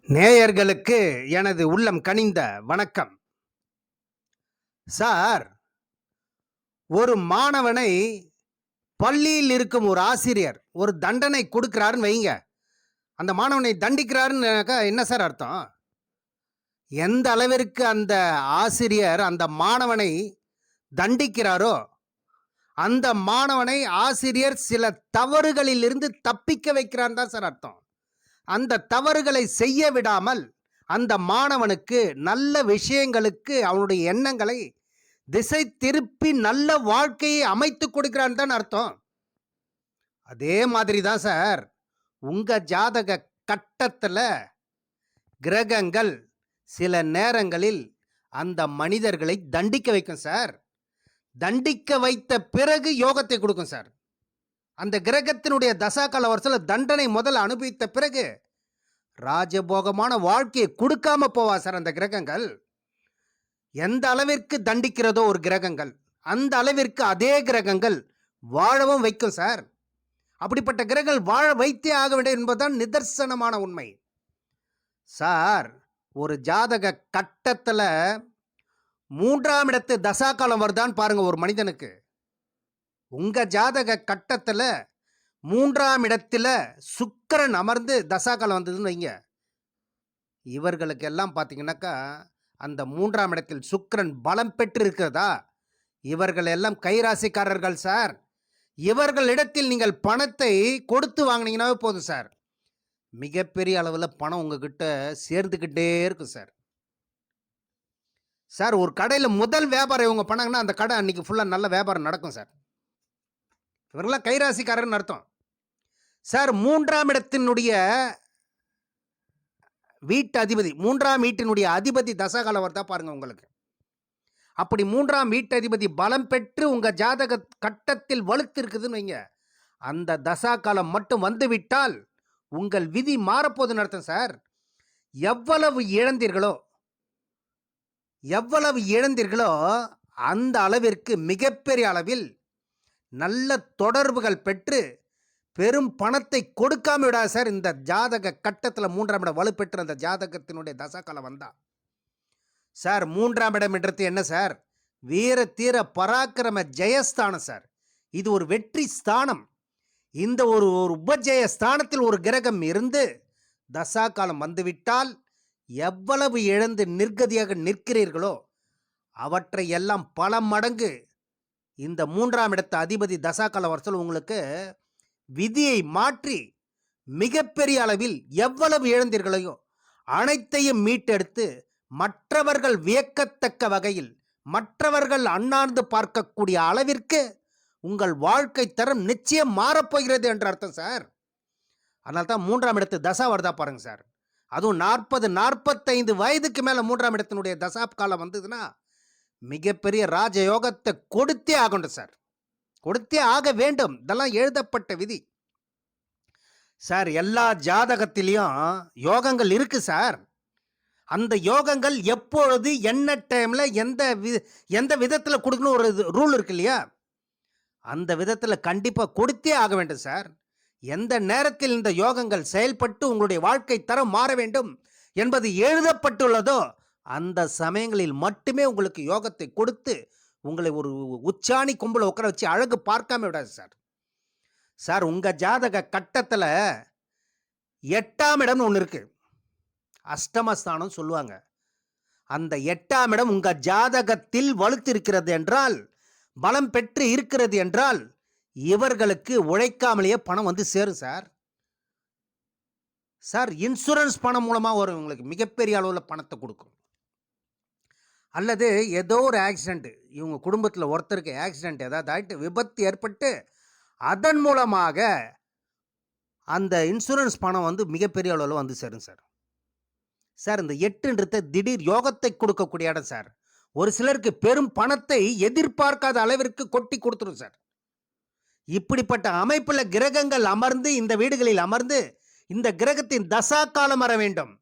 நேயர்களுக்கு எனது உள்ளம் கனிந்த வணக்கம். சார், ஒரு மாணவனை பள்ளியில் இருக்கும் ஒரு ஆசிரியர் ஒரு தண்டனை கொடுக்கிறாருன்னு வைங்க. அந்த மாணவனை தண்டிக்கிறாருன்னாக்கா என்ன சார் அர்த்தம்? எந்த அளவிற்கு அந்த ஆசிரியர் அந்த மாணவனை தண்டிக்கிறாரோ, அந்த மாணவனை ஆசிரியர் சில தவறுகளிலிருந்து தப்பிக்க வைக்கிறான்னு தான் சார் அர்த்தம். அந்த தவறுகளை செய்ய விடாமல் அந்த மாணவனுக்கு நல்ல விஷயங்களுக்கு அவனுடைய எண்ணங்களை திசை திருப்பி நல்ல வாழ்க்கையை அமைத்து கொடுக்கிறான்னு தான் அர்த்தம். அதே மாதிரி தான் சார், உங்க ஜாதக கட்டத்துல கிரகங்கள் சில நேரங்களில் அந்த மனிதர்களை தண்டிக்க வைக்கும் சார். தண்டிக்க வைத்த பிறகு யோகத்தை கொடுக்கும் சார். அந்த கிரகத்தினுடைய தசாகால வருஷத்தில் தண்டனை முதல்ல அனுபவித்த பிறகு ராஜபோகமான வாழ்க்கையை கொடுக்காம போவா சார் அந்த கிரகங்கள். எந்த அளவிற்கு தண்டிக்கிறதோ ஒரு கிரகங்கள், அந்த அளவிற்கு அதே கிரகங்கள் வாழவும் வைக்கும் சார். அப்படிப்பட்ட கிரகங்கள் வாழ வைத்தே ஆக வேண்டும் என்பதுதான் நிதர்சனமான உண்மை சார். ஒரு ஜாதக கட்டத்துல 3ஆம் இடத்து தசாகாலம் வருதான்னு பாருங்க ஒரு மனிதனுக்கு. உங்க ஜாதக கட்டத்துல 3ஆம் இடத்துல சுக்கிரன் அமர்ந்து தசாகாலம் வந்ததுன்னு வைங்க. இவர்களுக்கெல்லாம் பார்த்தீங்கன்னாக்கா அந்த 3ஆம் இடத்தில் சுக்கிரன் பலம் பெற்று இருக்கிறதா, இவர்கள் எல்லாம் கைராசிக்காரர்கள் சார். இவர்களிடத்தில் நீங்கள் பணத்தை கொடுத்து வாங்கினீங்கன்னாவே போதும் சார், மிகப்பெரிய அளவில் பணம் உங்ககிட்ட சேர்ந்துக்கிட்டே இருக்கும் சார். சார், ஒரு கடையில் முதல் வியாபாரம் இவங்க பண்ணாங்கன்னா அந்த கடை அன்னைக்கு ஃபுல்லாக நல்ல வியாபாரம் நடக்கும் சார். இவர்களாம் கைராசிக்காரர்னு அர்த்தம் சார். 3ஆம் இடத்தினுடைய வீட்டு அதிபதி, 3ஆம் வீட்டினுடைய அதிபதி தசாகால வருதா பாருங்க உங்களுக்கு. அப்படி 3ஆம் வீட்டு அதிபதி பலம் பெற்று உங்க ஜாதக கட்டத்தில் வலுத்து இருக்குதுன்னு வைங்க. அந்த தசாகாலம் மட்டும் வந்து விட்டால் உங்கள் விதி மாறப்போதுன்னு அர்த்தம் சார். எவ்வளவு இழந்தீர்களோ அந்த அளவிற்கு மிகப்பெரிய அளவில் நல்ல தொடர்புகள் பெற்று பெரும் பணத்தை கொடுக்காம விடாது சார். இந்த ஜாதக கட்டத்தில் 3ஆம் இடம் வலுப்பெற்ற அந்த ஜாதகத்தினுடைய தசாகாலம் வந்தா சார். 3ஆம் இடம் என்றது என்ன சார்? வீர தீர பராக்கிரம ஜெயஸ்தானம் சார். இது ஒரு வெற்றி ஸ்தானம். இந்த ஒரு உபஜய ஸ்தானத்தில் ஒரு கிரகம் இருந்து தசாகாலம் வந்துவிட்டால் எவ்வளவு இழந்து நிர்கதியாக நிற்கிறீர்களோ அவற்றை எல்லாம் பல மடங்கு இந்த 3ஆம் இடத்து அதிபதி தசாகால வருஷத்தில் உங்களுக்கு விதியை மாற்றி மிகப்பெரிய அளவில் எவ்வளவு இழந்தீர்களையோ அனைத்தையும் மீட்டெடுத்து மற்றவர்கள் வியக்கத்தக்க வகையில், மற்றவர்கள் அண்ணாந்து பார்க்கக்கூடிய அளவிற்கு உங்கள் வாழ்க்கை தரம் நிச்சயம் மாறப்போகிறது என்ற அர்த்தம் சார். அதனால தான் 3ஆம் இடத்து தசா வருதா பாருங்க சார். அதுவும் 40-45 வயதுக்கு மேலே 3ஆம் இடத்தினுடைய தசா காலம் வந்ததுன்னா மிகப்பெரிய ராஜயோகத்தை கொடுத்தே ஆகணும் சார். கொடுத்தே ஆக வேண்டும். இதெல்லாம் எழுதப்பட்ட விதி சார். எல்லா ஜாதகத்திலையும் யோகங்கள் இருக்கு சார். அந்த யோகங்கள் எப்பொழுது என்ன டைமில் எந்த விதத்தில் கொடுக்கணும் ஒரு ரூல் இருக்கு இல்லையா, அந்த விதத்தில் கண்டிப்பாக கொடுத்தே ஆக வேண்டும் சார். எந்த நேரத்தில் இந்த யோகங்கள் செயல்பட்டு உங்களுடைய வாழ்க்கை தரம் மாற வேண்டும் என்பது எழுதப்பட்டுள்ளதோ அந்த சமயங்களில் மட்டுமே உங்களுக்கு யோகத்தை கொடுத்து உங்களை ஒரு உச்சாணி கும்பல உட்கார வச்சு அழகு பார்க்காம விடாது சார். சார், உங்கள் ஜாதக கட்டத்தில் 8ஆம் இடம்னு ஒன்று இருக்குது, அஷ்டமஸ்தானம் சொல்லுவாங்க. அந்த 8ஆம் இடம் உங்கள் ஜாதகத்தில் வலுத்து இருக்கிறது என்றால், பலம் பெற்று இருக்கிறது என்றால் இவர்களுக்கு உழைக்காமலேயே பணம் வந்து சேரும் சார். சார், இன்சூரன்ஸ் பணம் மூலமாக வரும், உங்களுக்கு மிகப்பெரிய அளவில் பணத்தை கொடுக்கும். அல்லது ஏதோ ஒரு ஆக்சிடெண்ட், இவங்க குடும்பத்தில் ஒருத்தருக்கு ஆக்சிடெண்ட் ஏதாவது ஆகிட்டு விபத்து ஏற்பட்டு அதன் மூலமாக அந்த இன்சூரன்ஸ் பணம் வந்து மிகப்பெரிய அளவில் வந்து சேரும் சார். சார், இந்த 8ன்றது திடீர் யோகத்தை கொடுக்கக்கூடிய இடம் சார். ஒரு சிலருக்கு பெரும் பணத்தை எதிர்பார்க்காத அளவிற்கு கொட்டி கொடுத்துரும் சார். இப்படிப்பட்ட அமைப்பில் கிரகங்கள் அமர்ந்து இந்த வீடுகளில் அமர்ந்து இந்த கிரகத்தின் தசா காலம் வர வேண்டும்.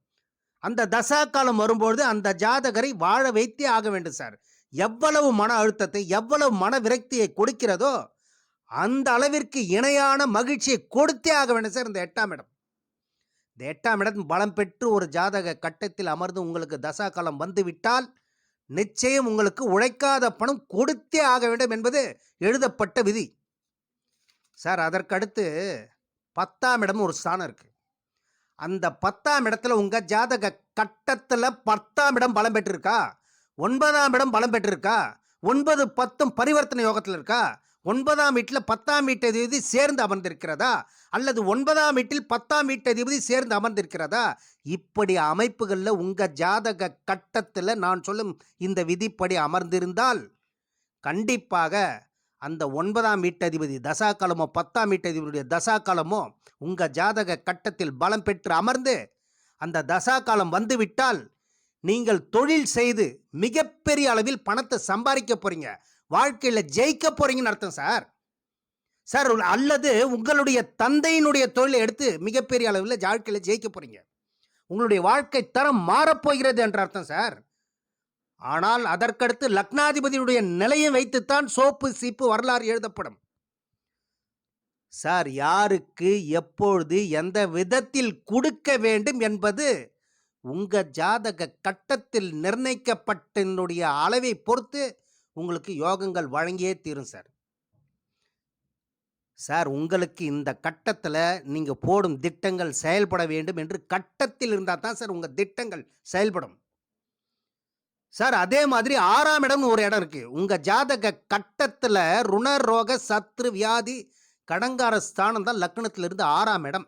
அந்த தசா காலம் வரும்பொழுது அந்த ஜாதகரை வாழ வைத்தே ஆக வேண்டும் சார். எவ்வளவு மன அழுத்தத்தை, எவ்வளவு மன விரக்தியை கொடுக்கிறதோ அந்த அளவிற்கு இணையான மகிழ்ச்சியை கொடுத்தே ஆக வேண்டும் சார் இந்த 8ஆம் இடம். இந்த 8ஆம் இடம் பலம் பெற்று ஒரு ஜாதக கட்டத்தில் அமர்ந்து உங்களுக்கு தசா காலம் வந்துவிட்டால் நிச்சயம் உங்களுக்கு உழைக்காத பணம் கொடுத்தே ஆக வேண்டும் என்பது எழுதப்பட்ட விதி. சார் அதற்கடுத்து 10ஆம் இடம் ஒரு ஸ்தானம் இருக்கு. அந்த 10ஆம் இடத்துல உங்க ஜாதக கட்டத்துல 10ஆம் இடம் பலம் பெற்றிருக்கா, 9ஆம் இடம் பலம் பெற்றிருக்கா, 9 10 பரிவர்த்தனை யோகத்தில் இருக்கா, 9ஆம் வீட்டில் 10ஆம் வீட்டதிபதி சேர்ந்து அமர்ந்திருக்கிறதா, அல்லது 9ஆம் வீட்டில் 10ஆம் வீட்டதிபதி சேர்ந்து அமர்ந்திருக்கிறதா, இப்படி அமைப்புகளில் உங்க ஜாதக கட்டத்தில் நான் சொல்லும் இந்த விதிப்படி அமர்ந்திருந்தால் கண்டிப்பாக அந்த 9ஆம் வீட்டதிபதி தசாகாலமோ 10ஆம் வீட்டதிபதியுடைய தசாகாலமோ உங்கள் ஜாதக கட்டத்தில் பலம் பெற்று அமர்ந்து அந்த தசாகாலம் வந்துவிட்டால் நீங்கள் தொழில் செய்து மிகப்பெரிய அளவில் பணத்தை சம்பாதிக்க போறீங்க, வாழ்க்கையில் ஜெயிக்க போறீங்கன்னு அர்த்தம் சார். சார் அல்லது உங்களுடைய தந்தையினுடைய தொழிலை எடுத்து மிகப்பெரிய அளவில் வாழ்க்கையில் ஜெயிக்க போறீங்க, உங்களுடைய வாழ்க்கை தரம் மாறப்போகிறது என்ற அர்த்தம் சார். ஆனால் அதற்கடுத்து லக்னாதிபதியுடைய நிலையை வைத்துத்தான் சோப்பு சீப்பு வரலாறு எழுதப்படும் சார். யாருக்கு எப்பொழுது எந்த விதத்தில் கொடுக்க வேண்டும் என்பது உங்க ஜாதக கட்டத்தில் நிர்ணயிக்கப்பட்டனுடைய அளவை பொறுத்து உங்களுக்கு யோகங்கள் வழங்கியே தீரும் சார். சார் உங்களுக்கு இந்த கட்டத்தில் நீங்கள் போடும் திட்டங்கள் செயல்பட வேண்டும் என்று கட்டத்தில் இருந்தால் தான் சார் உங்கள் திட்டங்கள் செயல்படும் சார். அதே மாதிரி 6ஆம் இடம்னு ஒரு இடம் இருக்குது. உங்கள் ஜாதக கட்டத்தில் ருண ரோக சத்ரு வியாதி கடங்கார ஸ்தானம் தான் லக்னத்திலிருந்து 6ஆம் இடம்.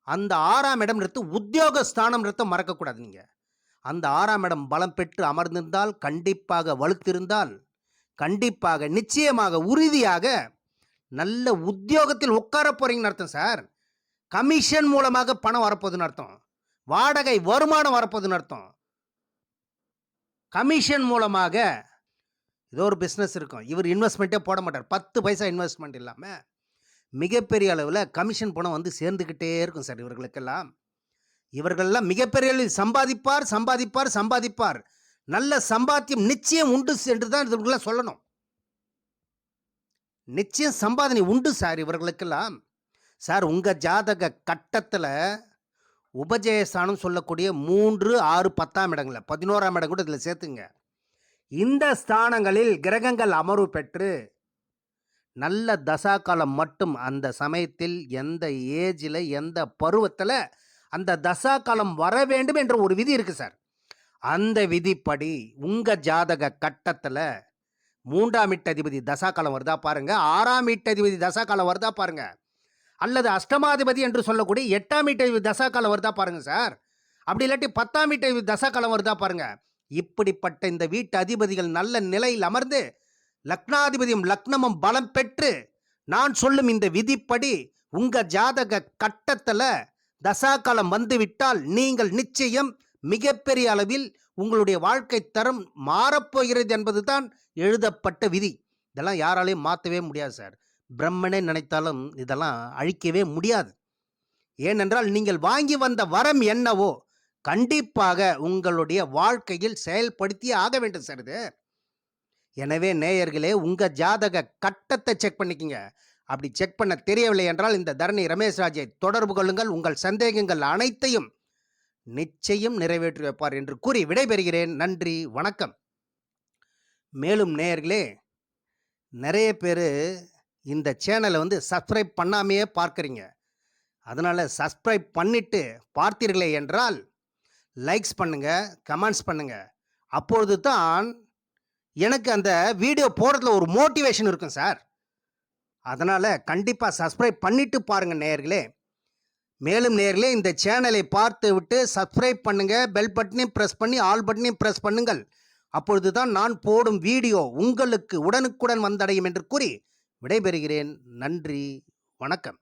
அந்த 6ஆம் இடம்ன்றது உத்தியோக ஸ்தானம்ன்றத மறக்கக்கூடாது. நீங்கள் அந்த 6ஆம் இடம் பலம் பெற்று அமர்ந்திருந்தால், கண்டிப்பாக வலுத்திருந்தால், கண்டிப்பாக நிச்சயமாக உறுதியாக நல்ல உத்தியோகத்தில் உட்கார போறீங்கன்னு அர்த்தம் சார். கமிஷன் மூலமாக பணம் வரப்போகுதுன்னு அர்த்தம், வாடகை வருமானம் வரப்போகுதுன்னு அர்த்தம். கமிஷன் மூலமாக ஏதோ ஒரு பிஸ்னஸ் இருக்கும், இவர் இன்வெஸ்ட்மெண்ட்டே போட மாட்டார், 10 பைசா இன்வெஸ்ட்மெண்ட் இல்லாமல் மிகப்பெரிய அளவில் கமிஷன் பணம் வந்து சேர்ந்துக்கிட்டே இருக்கும் சார். இவர்களெல்லாம் மிகப்பெரிய அளவில் சம்பாதிப்பார் சம்பாதிப்பார் சம்பாதிப்பார். நல்ல சம்பாத்தியம் நிச்சயம் உண்டு என்று தான் இவர்களெல்லாம் சொல்லணும். நிச்சயம் சம்பாதனை உண்டு சார் இவர்களுக்கெல்லாம். சார் உங்கள் ஜாதக கட்டத்தில் உபஜயஸ்தானம் சொல்லக்கூடிய 3 6 10ஆம் இடங்களில் 11ஆம் இடம் கூட இதில் சேர்த்துங்க. இந்த ஸ்தானங்களில் கிரகங்கள் அமர்வு பெற்று நல்ல தசாகாலம் மட்டும் அந்த சமயத்தில் எந்த ஏஜில் எந்த பருவத்தில் அந்த தசாகாலம் வர வேண்டும் என்ற ஒரு விதி இருக்குது சார். அந்த விதிப்படி உங்கள் ஜாதக கட்டத்தில் 3ஆம் வீட்டதிபதி தசாகாலம் வருதா பாருங்க, 6ஆம் வீட்டதிபதி தசாகாலம் வருதா பாருங்க, அல்லது அஷ்டமாதிபதி என்று சொல்லக்கூடிய 8ஆம் வீட்டதிபதி தசாகாலம் வருதா பாருங்க சார். அப்படி இல்லாட்டி 10ஆம் வீட்டதிபதி தசாகாலம் வருதா பாருங்க. இப்படிப்பட்ட இந்த வீட்டு அதிபதிகள் நல்ல நிலையில் அமர்ந்து லக்னாதிபதியும் லக்னமும் பலம் பெற்று நான் சொல்லும் இந்த விதிப்படி உங்க ஜாதக கட்டத்தில் தசாகாலம் வந்துவிட்டால் நீங்கள் நிச்சயம் மிகப்பெரிய அளவில் உங்களுடைய வாழ்க்கை தரம் மாறப்போகிறது என்பது தான் எழுதப்பட்ட விதி. இதெல்லாம் யாராலையும் மாற்றவே முடியாது சார். பிரம்மனே நினைத்தாலும் இதெல்லாம் அழிக்கவே முடியாது. ஏனென்றால் நீங்கள் வாங்கி வந்த வரம் என்னவோ கண்டிப்பாக உங்களுடைய வாழ்க்கையில் செயல்படுத்தியே ஆக வேண்டும் சார் இது. எனவே நேயர்களே, உங்கள் ஜாதக கட்டத்தை செக் பண்ணிக்கங்க. அப்படி செக் பண்ண தெரியவில்லை என்றால் இந்த தரணி ரமேஷ் ராஜை தொடர்பு கொள்ளுங்கள். உங்கள் சந்தேகங்கள் அனைத்தையும் நிச்சயம் நிறைவேற்றி வைப்பார் என்று கூறி விடைபெறுகிறேன். நன்றி, வணக்கம். மேலும் நேயர்களே, நிறைய பேர் இந்த சேனலை வந்து சப்ஸ்கிரைப் பண்ணாமையே பார்க்குறீங்க. அதனால் சப்ஸ்கிரைப் பண்ணிவிட்டு பார்த்தீர்களே என்றால் லைக்ஸ் பண்ணுங்கள், கமெண்ட்ஸ் பண்ணுங்கள். அப்பொழுது தான் எனக்கு அந்த வீடியோ போடுறதுல ஒரு மோட்டிவேஷன் இருக்கும் சார். அதனால் கண்டிப்பாக சப்ஸ்கிரைப் பண்ணிவிட்டு பாருங்கள் நேயர்களே. மேலும் நேயர்களே, இந்த சேனலை பார்த்து விட்டு சப்ஸ்கிரைப் பண்ணுங்கள், பெல் பட்டனையும் ப்ரெஸ் பண்ணி ஆல் பட்டனையும் ப்ரெஸ் பண்ணுங்கள். அப்பொழுது தான் நான் போடும் வீடியோ உங்களுக்கு உடனுக்குடன் வந்தடையும் என்று கூறி விடைபெறுகிறேன். நன்றி, வணக்கம்.